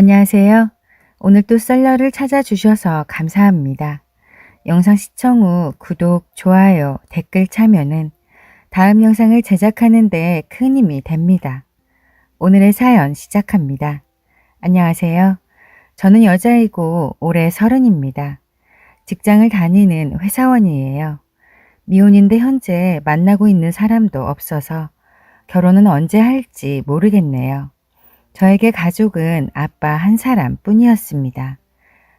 안녕하세요. 오늘 또 썰러를 찾아주셔서 감사합니다. 영상 시청 후 구독, 좋아요, 댓글 참여는 다음 영상을 제작하는 데 큰 힘이 됩니다. 오늘의 사연 시작합니다. 안녕하세요. 저는 여자이고 올해 30입니다. 직장을 다니는 회사원이에요. 미혼인데 현재 만나고 있는 사람도 없어서 결혼은 언제 할지 모르겠네요. 저에게 가족은 아빠 한 사람 뿐이었습니다.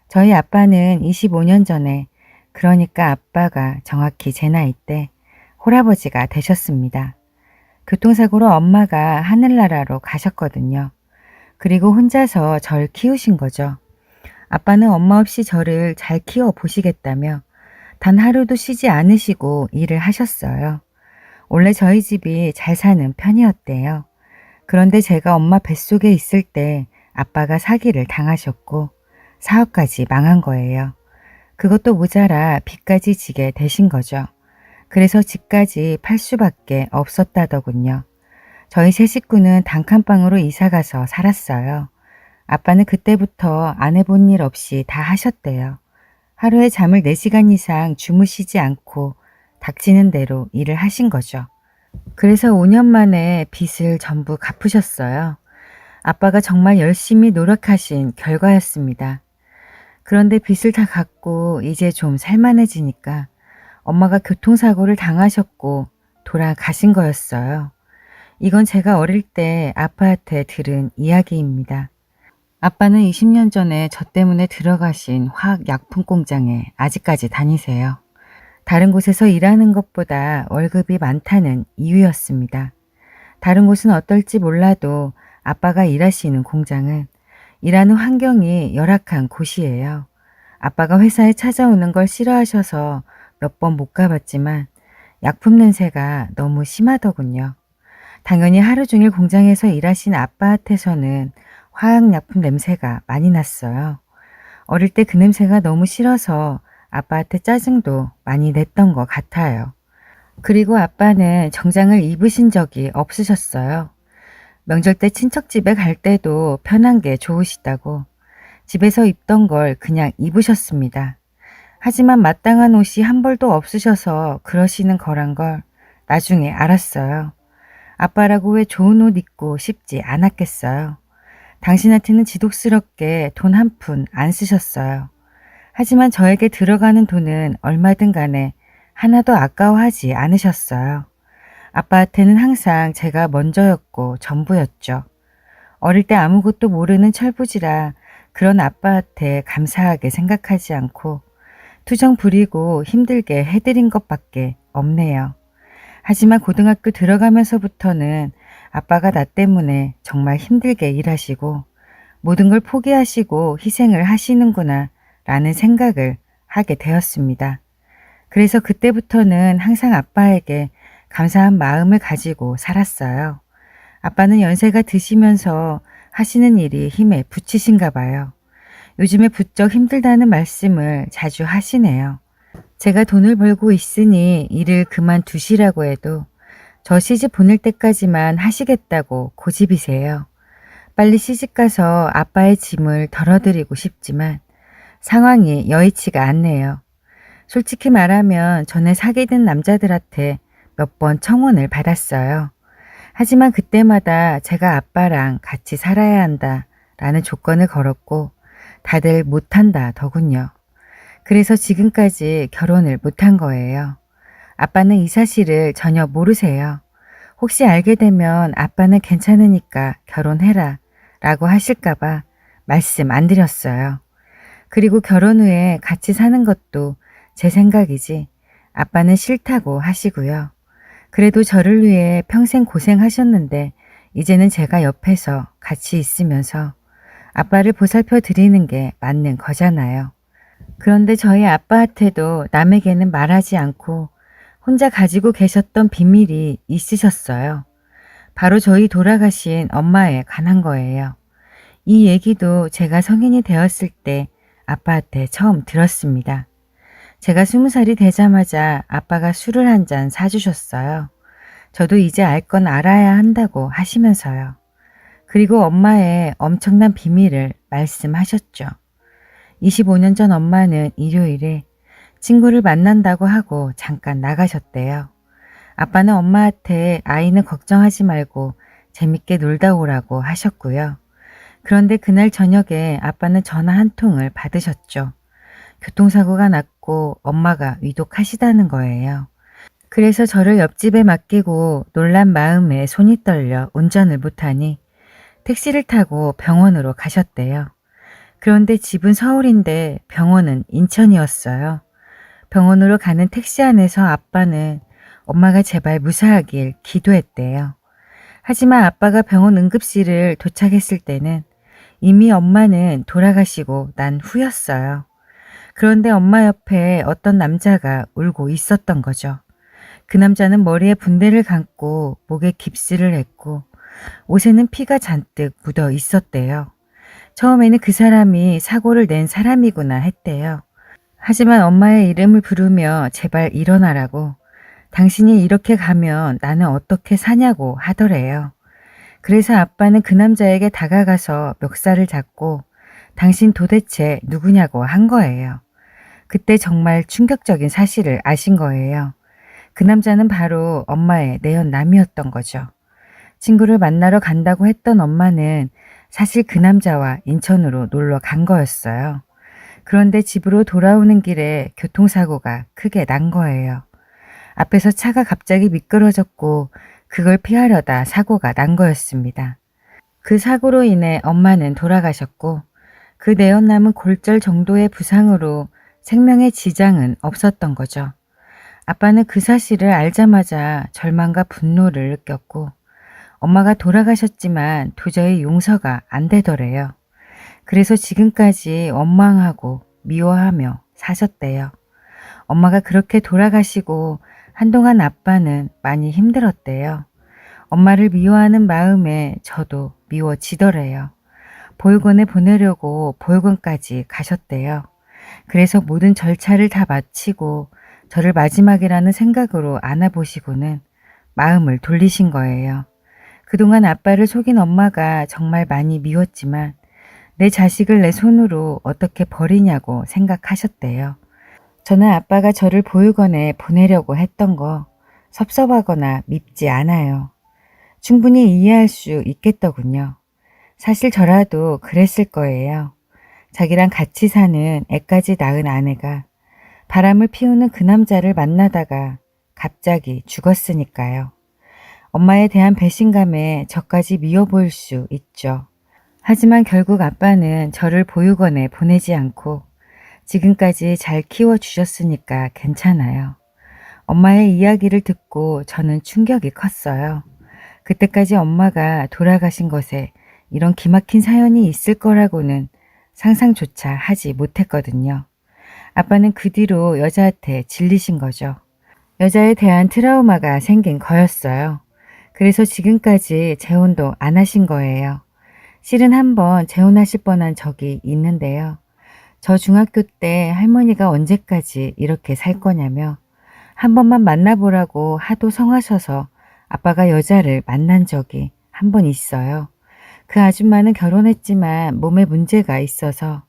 저희 아빠는 25년 전에, 그러니까 아빠가 정확히 제 나이 때 홀아버지가 되셨습니다. 교통사고로 엄마가 하늘나라로 가셨거든요. 그리고 혼자서 절 키우신 거죠. 아빠는 엄마 없이 저를 잘 키워보시겠다며 단 하루도 쉬지 않으시고 일을 하셨어요. 원래 저희 집이 잘 사는 편이었대요. 그런데 제가 엄마 뱃속에 있을 때 아빠가 사기를 당하셨고 사업까지 망한 거예요. 그것도 모자라 빚까지 지게 되신 거죠. 그래서 집까지 팔 수밖에 없었다더군요. 저희 세 식구는 단칸방으로 이사가서 살았어요. 아빠는 그때부터 안 해본 일 없이 다 하셨대요. 하루에 잠을 4시간 이상 주무시지 않고 닥치는 대로 일을 하신 거죠. 그래서 5년 만에 빚을 전부 갚으셨어요. 아빠가 정말 열심히 노력하신 결과였습니다. 그런데 빚을 다 갚고 이제 좀 살만해지니까 엄마가 교통사고를 당하셨고 돌아가신 거였어요. 이건 제가 어릴 때 아빠한테 들은 이야기입니다. 아빠는 20년 전에 저 때문에 들어가신 화학약품 공장에 아직까지 다니세요. 다른 곳에서 일하는 것보다 월급이 많다는 이유였습니다. 다른 곳은 어떨지 몰라도 아빠가 일하시는 공장은 일하는 환경이 열악한 곳이에요. 아빠가 회사에 찾아오는 걸 싫어하셔서 몇 번 못 가봤지만 약품 냄새가 너무 심하더군요. 당연히 하루 종일 공장에서 일하신 아빠한테서는 화학약품 냄새가 많이 났어요. 어릴 때 그 냄새가 너무 싫어서 아빠한테 짜증도 많이 냈던 것 같아요. 그리고 아빠는 정장을 입으신 적이 없으셨어요. 명절 때 친척집에 갈 때도 편한 게 좋으시다고 집에서 입던 걸 그냥 입으셨습니다. 하지만 마땅한 옷이 한 벌도 없으셔서 그러시는 거란 걸 나중에 알았어요. 아빠라고 왜 좋은 옷 입고 싶지 않았겠어요. 당신한테는 지독스럽게 돈 한 푼 안 쓰셨어요. 하지만 저에게 들어가는 돈은 얼마든 간에 하나도 아까워하지 않으셨어요. 아빠한테는 항상 제가 먼저였고 전부였죠. 어릴 때 아무것도 모르는 철부지라 그런 아빠한테 감사하게 생각하지 않고 투정 부리고 힘들게 해드린 것밖에 없네요. 하지만 고등학교 들어가면서부터는 아빠가 나 때문에 정말 힘들게 일하시고 모든 걸 포기하시고 희생을 하시는구나 라는 생각을 하게 되었습니다. 그래서 그때부터는 항상 아빠에게 감사한 마음을 가지고 살았어요. 아빠는 연세가 드시면서 하시는 일이 힘에 부치신가 봐요. 요즘에 부쩍 힘들다는 말씀을 자주 하시네요. 제가 돈을 벌고 있으니 일을 그만두시라고 해도 저 시집 보낼 때까지만 하시겠다고 고집이세요. 빨리 시집가서 아빠의 짐을 덜어드리고 싶지만 상황이 여의치가 않네요. 솔직히 말하면 전에 사귀던 남자들한테 몇 번 청혼을 받았어요. 하지만 그때마다 제가 아빠랑 같이 살아야 한다 라는 조건을 걸었고 다들 못한다 더군요. 그래서 지금까지 결혼을 못한 거예요. 아빠는 이 사실을 전혀 모르세요. 혹시 알게 되면 아빠는 괜찮으니까 결혼해라 라고 하실까봐 말씀 안 드렸어요. 그리고 결혼 후에 같이 사는 것도 제 생각이지 아빠는 싫다고 하시고요. 그래도 저를 위해 평생 고생하셨는데 이제는 제가 옆에서 같이 있으면서 아빠를 보살펴 드리는 게 맞는 거잖아요. 그런데 저희 아빠한테도 남에게는 말하지 않고 혼자 가지고 계셨던 비밀이 있으셨어요. 바로 저희 돌아가신 엄마에 관한 거예요. 이 얘기도 제가 성인이 되었을 때 아빠한테 처음 들었습니다. 제가 20살이 되자마자 아빠가 술을 한 잔 사주셨어요. 저도 이제 알 건 알아야 한다고 하시면서요. 그리고 엄마의 엄청난 비밀을 말씀하셨죠. 25년 전 엄마는 일요일에 친구를 만난다고 하고 잠깐 나가셨대요. 아빠는 엄마한테 아이는 걱정하지 말고 재밌게 놀다 오라고 하셨고요. 그런데 그날 저녁에 아빠는 전화 한 통을 받으셨죠. 교통사고가 났고 엄마가 위독하시다는 거예요. 그래서 저를 옆집에 맡기고 놀란 마음에 손이 떨려 운전을 못하니 택시를 타고 병원으로 가셨대요. 그런데 집은 서울인데 병원은 인천이었어요. 병원으로 가는 택시 안에서 아빠는 엄마가 제발 무사하길 기도했대요. 하지만 아빠가 병원 응급실을 도착했을 때는 이미 엄마는 돌아가시고 난 후였어요. 그런데 엄마 옆에 어떤 남자가 울고 있었던 거죠. 그 남자는 머리에 붕대를 감고 목에 깁스를 했고 옷에는 피가 잔뜩 묻어 있었대요. 처음에는 그 사람이 사고를 낸 사람이구나 했대요. 하지만 엄마의 이름을 부르며 제발 일어나라고, 당신이 이렇게 가면 나는 어떻게 사냐고 하더래요. 그래서 아빠는 그 남자에게 다가가서 멱살을 잡고 당신 도대체 누구냐고 한 거예요. 그때 정말 충격적인 사실을 아신 거예요. 그 남자는 바로 엄마의 내연남이었던 거죠. 친구를 만나러 간다고 했던 엄마는 사실 그 남자와 인천으로 놀러 간 거였어요. 그런데 집으로 돌아오는 길에 교통사고가 크게 난 거예요. 앞에서 차가 갑자기 미끄러졌고 그걸 피하려다 사고가 난 거였습니다. 그 사고로 인해 엄마는 돌아가셨고 그 내연남은 골절 정도의 부상으로 생명의 지장은 없었던 거죠. 아빠는 그 사실을 알자마자 절망과 분노를 느꼈고 엄마가 돌아가셨지만 도저히 용서가 안 되더래요. 그래서 지금까지 원망하고 미워하며 사셨대요. 엄마가 그렇게 돌아가시고 한동안 아빠는 많이 힘들었대요. 엄마를 미워하는 마음에 저도 미워지더래요. 보육원에 보내려고 보육원까지 가셨대요. 그래서 모든 절차를 다 마치고 저를 마지막이라는 생각으로 안아보시고는 마음을 돌리신 거예요. 그동안 아빠를 속인 엄마가 정말 많이 미웠지만 내 자식을 내 손으로 어떻게 버리냐고 생각하셨대요. 저는 아빠가 저를 보육원에 보내려고 했던 거 섭섭하거나 밉지 않아요. 충분히 이해할 수 있겠더군요. 사실 저라도 그랬을 거예요. 자기랑 같이 사는 애까지 낳은 아내가 바람을 피우는 그 남자를 만나다가 갑자기 죽었으니까요. 엄마에 대한 배신감에 저까지 미워 보일 수 있죠. 하지만 결국 아빠는 저를 보육원에 보내지 않고 지금까지 잘 키워주셨으니까 괜찮아요. 엄마의 이야기를 듣고 저는 충격이 컸어요. 그때까지 엄마가 돌아가신 것에 이런 기막힌 사연이 있을 거라고는 상상조차 하지 못했거든요. 아빠는 그 뒤로 여자한테 질리신 거죠. 여자에 대한 트라우마가 생긴 거였어요. 그래서 지금까지 재혼도 안 하신 거예요. 실은 한번 재혼하실 뻔한 적이 있는데요. 저 중학교 때 할머니가 언제까지 이렇게 살 거냐며 한 번만 만나보라고 하도 성하셔서 아빠가 여자를 만난 적이 한 번 있어요. 그 아줌마는 결혼했지만 몸에 문제가 있어서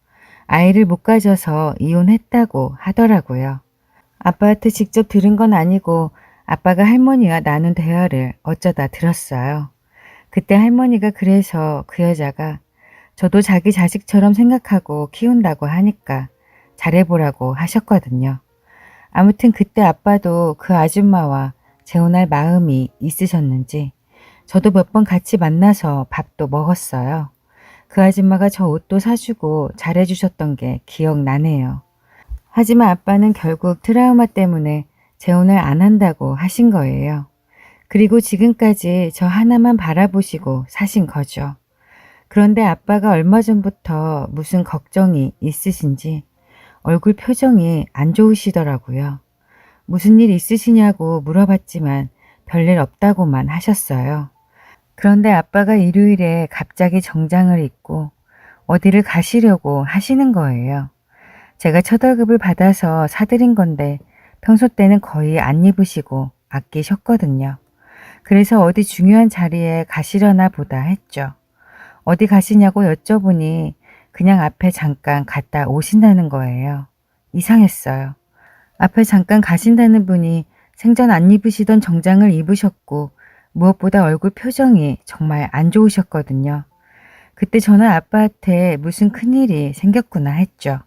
아이를 못 가져서 이혼했다고 하더라고요. 아빠한테 직접 들은 건 아니고 아빠가 할머니와 나눈 대화를 어쩌다 들었어요. 그때 할머니가 그래서 그 여자가 저도 자기 자식처럼 생각하고 키운다고 하니까 잘해보라고 하셨거든요. 아무튼 그때 아빠도 그 아줌마와 재혼할 마음이 있으셨는지 저도 몇 번 같이 만나서 밥도 먹었어요. 그 아줌마가 저 옷도 사주고 잘해주셨던 게 기억나네요. 하지만 아빠는 결국 트라우마 때문에 재혼을 안 한다고 하신 거예요. 그리고 지금까지 저 하나만 바라보시고 사신 거죠. 그런데 아빠가 얼마 전부터 무슨 걱정이 있으신지 얼굴 표정이 안 좋으시더라고요. 무슨 일 있으시냐고 물어봤지만 별일 없다고만 하셨어요. 그런데 아빠가 일요일에 갑자기 정장을 입고 어디를 가시려고 하시는 거예요. 제가 첫 월급을 받아서 사드린 건데 평소 때는 거의 안 입으시고 아끼셨거든요. 그래서 어디 중요한 자리에 가시려나 보다 했죠. 어디 가시냐고 여쭤보니 그냥 앞에 잠깐 갔다 오신다는 거예요. 이상했어요. 앞에 잠깐 가신다는 분이 생전 안 입으시던 정장을 입으셨고 무엇보다 얼굴 표정이 정말 안 좋으셨거든요. 그때 저는 아빠한테 무슨 큰일이 생겼구나 했죠.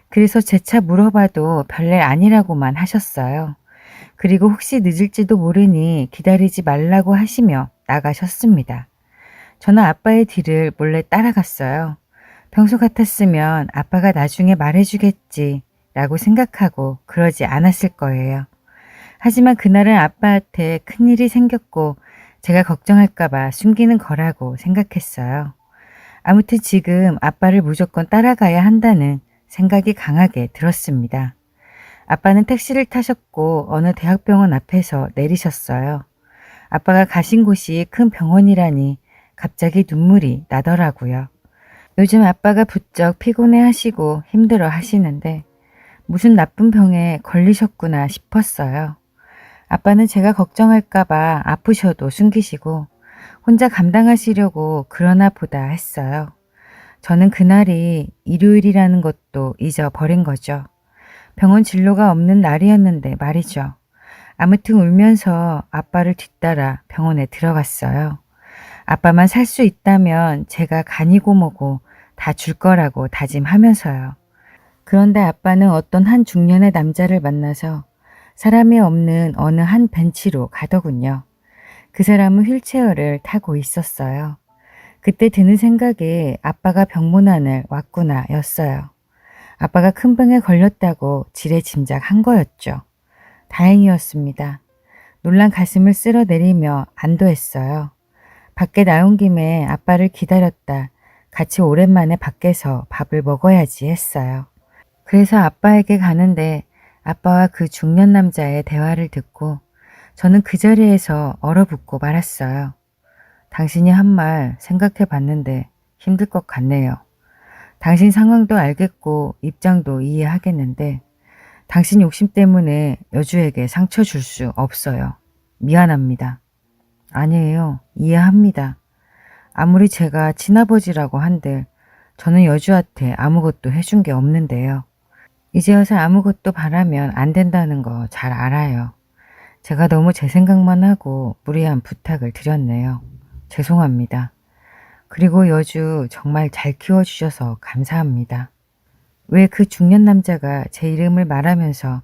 그래서 재차 물어봐도 별일 아니라고만 하셨어요. 그리고 혹시 늦을지도 모르니 기다리지 말라고 하시며 나가셨습니다. 저는 아빠의 뒤를 몰래 따라갔어요. 평소 같았으면 아빠가 나중에 말해주겠지 라고 생각하고 그러지 않았을 거예요. 하지만 그날은 아빠한테 큰일이 생겼고 제가 걱정할까봐 숨기는 거라고 생각했어요. 아무튼 지금 아빠를 무조건 따라가야 한다는 생각이 강하게 들었습니다. 아빠는 택시를 타셨고 어느 대학병원 앞에서 내리셨어요. 아빠가 가신 곳이 큰 병원이라니 갑자기 눈물이 나더라고요. 요즘 아빠가 부쩍 피곤해 하시고 힘들어 하시는데 무슨 나쁜 병에 걸리셨구나 싶었어요. 아빠는 제가 걱정할까봐 아프셔도 숨기시고 혼자 감당하시려고 그러나 보다 했어요. 저는 그날이 일요일이라는 것도 잊어버린 거죠. 병원 진료가 없는 날이었는데 말이죠. 아무튼 울면서 아빠를 뒤따라 병원에 들어갔어요. 아빠만 살 수 있다면 제가 간이고 뭐고 다 줄 거라고 다짐하면서요. 그런데 아빠는 어떤 한 중년의 남자를 만나서 사람이 없는 어느 한 벤치로 가더군요. 그 사람은 휠체어를 타고 있었어요. 그때 드는 생각에 아빠가 병문안을 왔구나 였어요. 아빠가 큰 병에 걸렸다고 지레짐작한 거였죠. 다행이었습니다. 놀란 가슴을 쓸어내리며 안도했어요. 밖에 나온 김에 아빠를 기다렸다 같이 오랜만에 밖에서 밥을 먹어야지 했어요. 그래서 아빠에게 가는데 아빠와 그 중년 남자의 대화를 듣고 저는 그 자리에서 얼어붙고 말았어요. 당신이 한 말 생각해 봤는데 힘들 것 같네요. 당신 상황도 알겠고 입장도 이해하겠는데 당신 욕심 때문에 여주에게 상처 줄 수 없어요. 미안합니다. 아니에요. 이해합니다. 아무리 제가 친아버지라고 한들 저는 여주한테 아무것도 해준 게 없는데요. 이제 와서 아무것도 바라면 안 된다는 거 잘 알아요. 제가 너무 제 생각만 하고 무리한 부탁을 드렸네요. 죄송합니다. 그리고 여주 정말 잘 키워주셔서 감사합니다. 왜 그 중년 남자가 제 이름을 말하면서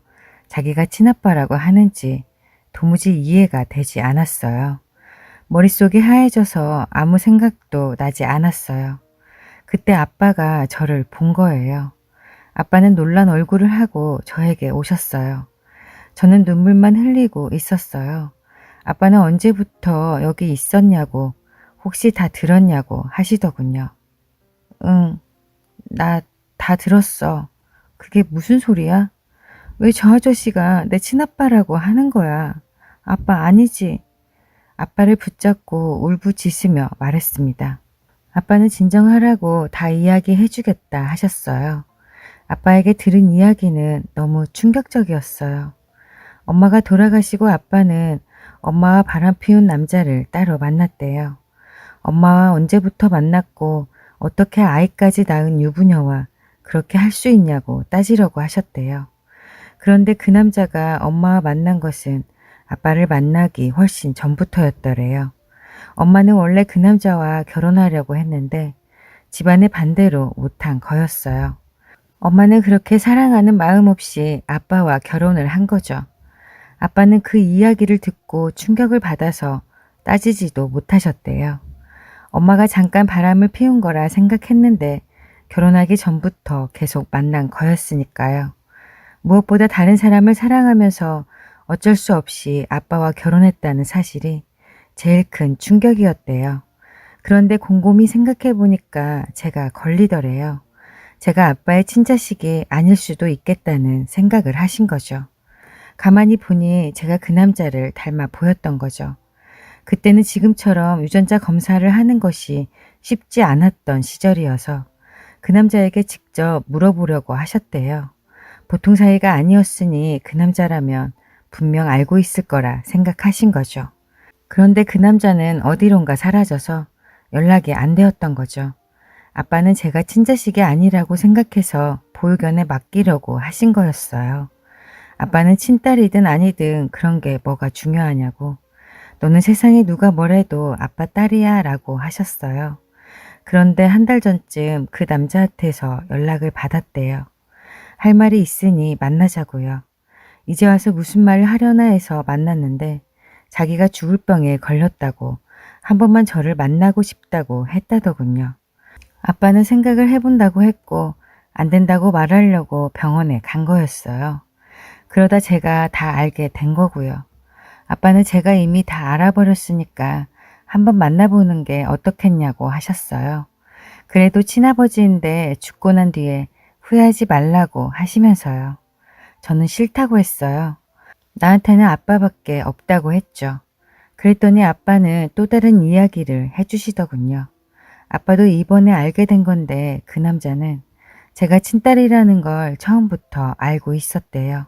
자기가 친아빠라고 하는지 도무지 이해가 되지 않았어요. 머릿속이 하얘져서 아무 생각도 나지 않았어요. 그때 아빠가 저를 본 거예요. 아빠는 놀란 얼굴을 하고 저에게 오셨어요. 저는 눈물만 흘리고 있었어요. 아빠는 언제부터 여기 있었냐고 혹시 다 들었냐고 하시더군요. 응, 나 다 들었어. 그게 무슨 소리야? 왜 저 아저씨가 내 친아빠라고 하는 거야? 아빠 아니지? 아빠를 붙잡고 울부짖으며 말했습니다. 아빠는 진정하라고 다 이야기해 주겠다 하셨어요. 아빠에게 들은 이야기는 너무 충격적이었어요. 엄마가 돌아가시고 아빠는 엄마와 바람 피운 남자를 따로 만났대요. 엄마와 언제부터 만났고 어떻게 아이까지 낳은 유부녀와 그렇게 할 수 있냐고 따지려고 하셨대요. 그런데 그 남자가 엄마와 만난 것은 아빠를 만나기 훨씬 전부터였더래요. 엄마는 원래 그 남자와 결혼하려고 했는데 집안의 반대로 못한 거였어요. 엄마는 그렇게 사랑하는 마음 없이 아빠와 결혼을 한 거죠. 아빠는 그 이야기를 듣고 충격을 받아서 따지지도 못하셨대요. 엄마가 잠깐 바람을 피운 거라 생각했는데 결혼하기 전부터 계속 만난 거였으니까요. 무엇보다 다른 사람을 사랑하면서 어쩔 수 없이 아빠와 결혼했다는 사실이 제일 큰 충격이었대요. 그런데 곰곰이 생각해 보니까 제가 걸리더래요. 제가 아빠의 친자식이 아닐 수도 있겠다는 생각을 하신 거죠. 가만히 보니 제가 그 남자를 닮아 보였던 거죠. 그때는 지금처럼 유전자 검사를 하는 것이 쉽지 않았던 시절이어서 그 남자에게 직접 물어보려고 하셨대요. 보통 사이가 아니었으니 그 남자라면 분명 알고 있을 거라 생각하신 거죠. 그런데 그 남자는 어디론가 사라져서 연락이 안 되었던 거죠. 아빠는 제가 친자식이 아니라고 생각해서 보육원에 맡기려고 하신 거였어요. 아빠는 친딸이든 아니든 그런 게 뭐가 중요하냐고. 너는 세상에 누가 뭐래도 아빠 딸이야 라고 하셨어요. 그런데 한 달 전쯤 그 남자한테서 연락을 받았대요. 할 말이 있으니 만나자고요. 이제 와서 무슨 말을 하려나 해서 만났는데 자기가 죽을 병에 걸렸다고 한 번만 저를 만나고 싶다고 했다더군요. 아빠는 생각을 해본다고 했고 안 된다고 말하려고 병원에 간 거였어요. 그러다 제가 다 알게 된 거고요. 아빠는 제가 이미 다 알아버렸으니까 한번 만나보는 게 어떻겠냐고 하셨어요. 그래도 친아버지인데 죽고 난 뒤에 후회하지 말라고 하시면서요. 저는 싫다고 했어요. 나한테는 아빠밖에 없다고 했죠. 그랬더니 아빠는 또 다른 이야기를 해주시더군요. 아빠도 이번에 알게 된 건데 그 남자는 제가 친딸이라는 걸 처음부터 알고 있었대요.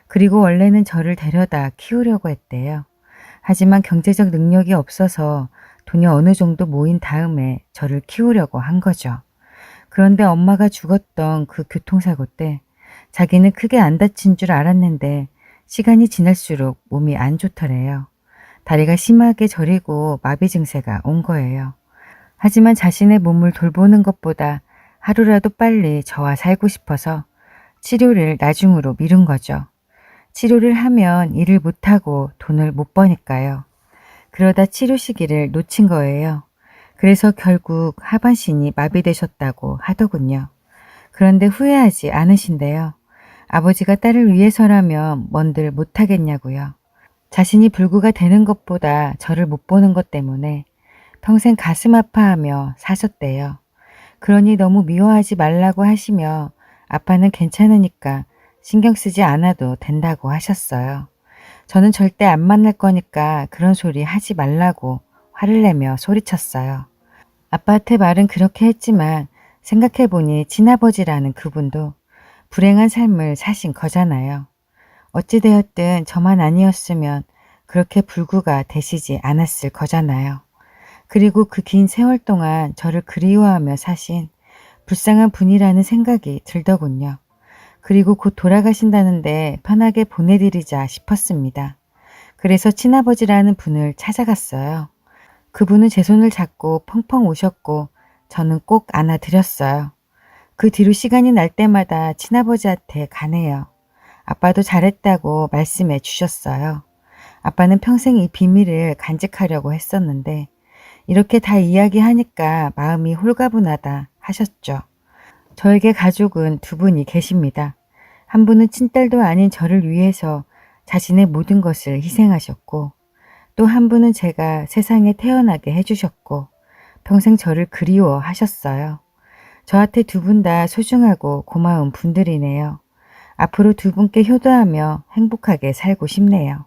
그리고 원래는 저를 데려다 키우려고 했대요. 하지만 경제적 능력이 없어서 돈이 어느 정도 모인 다음에 저를 키우려고 한 거죠. 그런데 엄마가 죽었던 그 교통사고 때 자기는 크게 안 다친 줄 알았는데 시간이 지날수록 몸이 안 좋더래요. 다리가 심하게 저리고 마비 증세가 온 거예요. 하지만 자신의 몸을 돌보는 것보다 하루라도 빨리 저와 살고 싶어서 치료를 나중으로 미룬 거죠. 치료를 하면 일을 못하고 돈을 못 버니까요. 그러다 치료 시기를 놓친 거예요. 그래서 결국 하반신이 마비되셨다고 하더군요. 그런데 후회하지 않으신데요. 아버지가 딸을 위해서라면 뭔들 못하겠냐고요. 자신이 불구가 되는 것보다 저를 못 보는 것 때문에 평생 가슴 아파하며 사셨대요. 그러니 너무 미워하지 말라고 하시며 아빠는 괜찮으니까 신경 쓰지 않아도 된다고 하셨어요. 저는 절대 안 만날 거니까 그런 소리 하지 말라고 화를 내며 소리쳤어요. 아빠한테 말은 그렇게 했지만 생각해보니 친아버지라는 그분도 불행한 삶을 사신 거잖아요. 어찌되었든 저만 아니었으면 그렇게 불구가 되시지 않았을 거잖아요. 그리고 그 긴 세월 동안 저를 그리워하며 사신 불쌍한 분이라는 생각이 들더군요. 그리고 곧 돌아가신다는데 편하게 보내드리자 싶었습니다. 그래서 친아버지라는 분을 찾아갔어요. 그분은 제 손을 잡고 펑펑 우셨고 저는 꼭 안아드렸어요. 그 뒤로 시간이 날 때마다 친아버지한테 가네요. 아빠도 잘했다고 말씀해 주셨어요. 아빠는 평생 이 비밀을 간직하려고 했었는데 이렇게 다 이야기하니까 마음이 홀가분하다 하셨죠. 저에게 가족은 두 분이 계십니다. 한 분은 친딸도 아닌 저를 위해서 자신의 모든 것을 희생하셨고 또 한 분은 제가 세상에 태어나게 해주셨고 평생 저를 그리워하셨어요. 저한테 두 분 다 소중하고 고마운 분들이네요. 앞으로 두 분께 효도하며 행복하게 살고 싶네요.